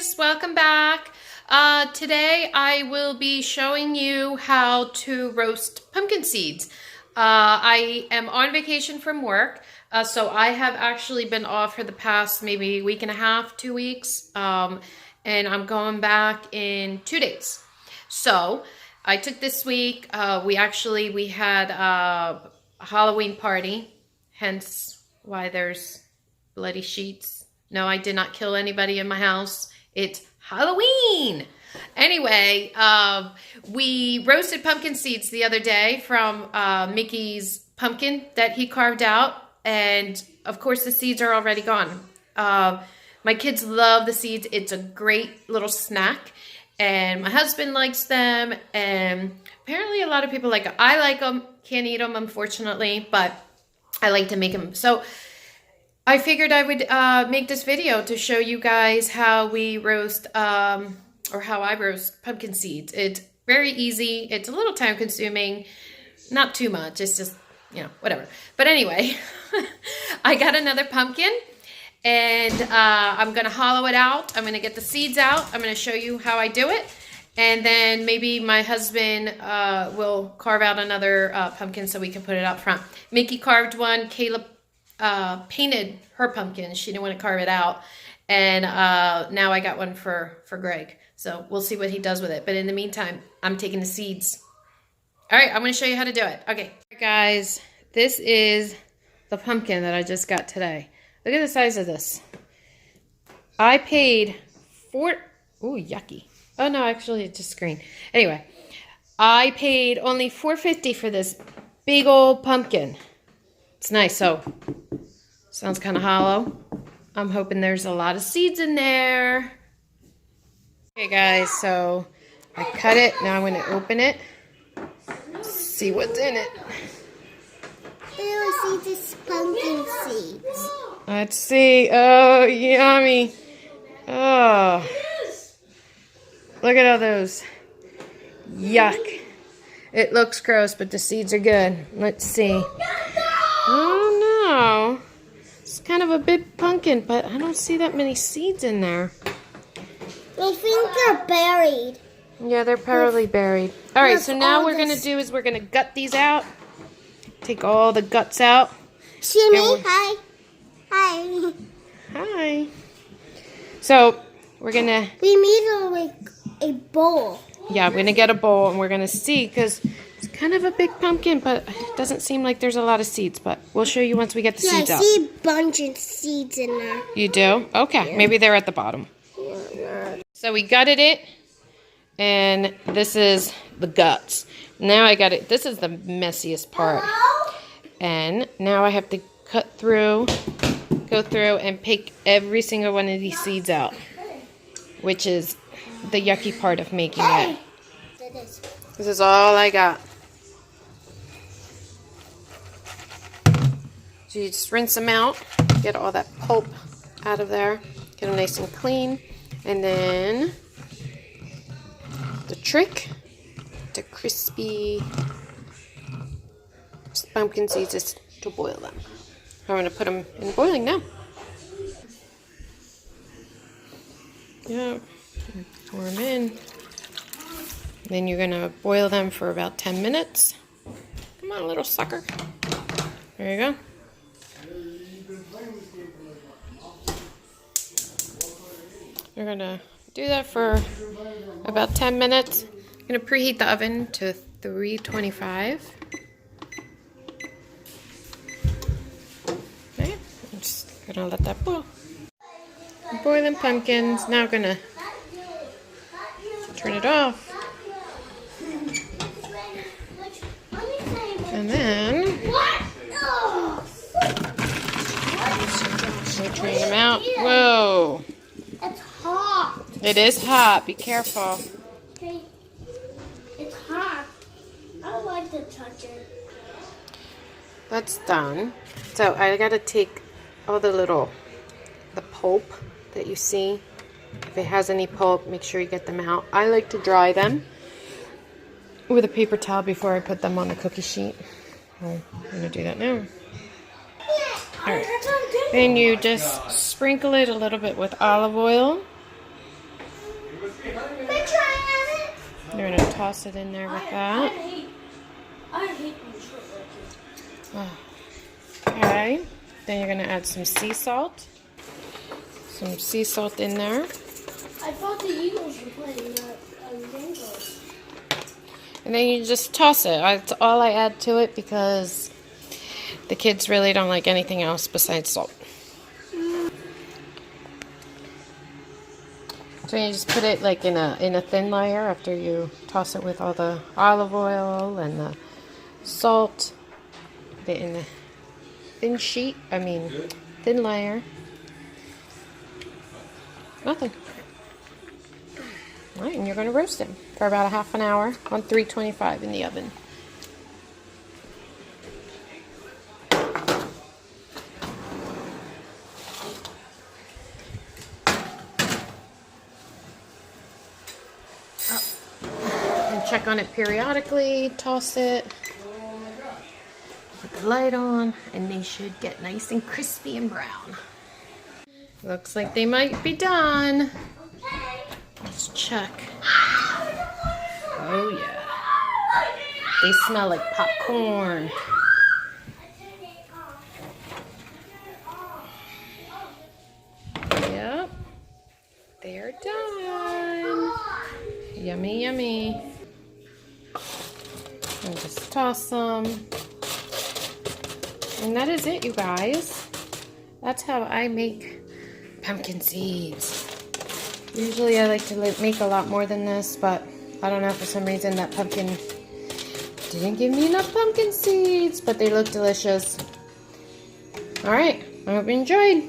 guys, welcome back. Today I will be showing you how to roast pumpkin seeds. I am on vacation from work, so I have actually been off for the past maybe week and a half, 2 weeks, and I'm going back in 2 days. So I took this week. We had a Halloween party, hence why there's bloody sheets. No, I did not kill anybody in my house. It's Halloween. Anyway, we roasted pumpkin seeds the other day from Mickey's pumpkin that he carved out. And of course the seeds are already gone. My kids love the seeds. It's a great little snack. And my husband likes them. And apparently a lot of people like them. I like them. Can't eat them, unfortunately. But I like to make them. So I figured I would make this video to show you guys how we roast, or how I roast pumpkin seeds. It's very easy. It's a little time consuming, not too much. It's just, you know, whatever. But anyway, I got another pumpkin and I'm going to hollow it out. I'm going to get the seeds out. I'm going to show you how I do it. And then maybe my husband will carve out another pumpkin so we can put it out front. Mickey carved one. Kayla painted her pumpkin. She didn't want to carve it out. And now I got one for Greg. So we'll see what he does with it. But in the meantime, I'm taking the seeds. All right, I'm going to show you how to do it. Okay. Guys, this is the pumpkin that I just got today. Look at the size of this. I paid ooh, yucky. Oh, no, actually, it's just green. Anyway, I paid only $4.50 for this big old pumpkin. It's nice. So, sounds kind of hollow. I'm hoping there's a lot of seeds in there. Okay, guys, so I cut it. Now I'm going to open it. See what's in it. Ew, see this pumpkin seeds. Let's see. Oh, yummy. Oh. Look at all those. Yuck. It looks gross, but the seeds are good. Let's see. Oh, no. It's kind of a big pumpkin, but I don't see that many seeds in there. I think they're buried. Yeah, they're probably buried. All right, so now what we're going to do is we're going to gut these out. Take all the guts out. See me? Hi. Hi. Hi. So, we're going to... We made a bowl. Yeah, I'm going to get a bowl, and we're going to see, because it's kind of a big pumpkin, but it doesn't seem like there's a lot of seeds, but we'll show you once we get the seeds out. I see a bunch of seeds in there. You do? Okay, maybe they're at the bottom. So we gutted it, and this is the guts. Now I got it. This is the messiest part. And now I have to go through, and pick every single one of these seeds out, which is the yucky part of making it. This is all I got. So you just rinse them out, get all that pulp out of there, get them nice and clean, and then the trick to crispy pumpkin seeds is to boil them. I'm going to put them in boiling now. Yep. Pour them in. Then you're going to boil them for about 10 minutes. Come on, little sucker. There you go. We're going to do that for about 10 minutes. I'm going to preheat the oven to 325. Okay, I'm just going to let that boil. Boiling pumpkins. Now I'm going to turn it off. And then we'll turn them out. Whoa. It's hot. It is hot. Be careful. Okay. It's hot. I don't like to touch it. That's done. So I got to take all the pulp that you see. If it has any pulp, make sure you get them out. I like to dry them with a paper towel before I put them on the cookie sheet. I'm going to do that now. Alright. Then you just sprinkle it a little bit with olive oil. You're gonna toss it in there with that. I hate when short like Okay. Then you're gonna add some sea salt. Some sea salt in there. I thought the Eagles were playing the Bengals. And then you just toss it. That's all I add to it because the kids really don't like anything else besides salt. So you just put it like in a thin layer after you toss it with all the olive oil and the salt. Put it in a thin sheet. Thin layer. Nothing. All right, and you're going to roast them for about a half an hour on 325 in the oven. And check on it periodically, toss it, put the light on, and they should get nice and crispy and brown. Looks like they might be done. Let's check. Oh yeah. They smell like popcorn. Yep. They're done. Yummy, yummy. And just toss them. And that is it, you guys. That's how I make pumpkin seeds. Usually I like to make a lot more than this, but I don't know, for some reason that pumpkin didn't give me enough pumpkin seeds, but they look delicious. Alright, I hope you enjoyed.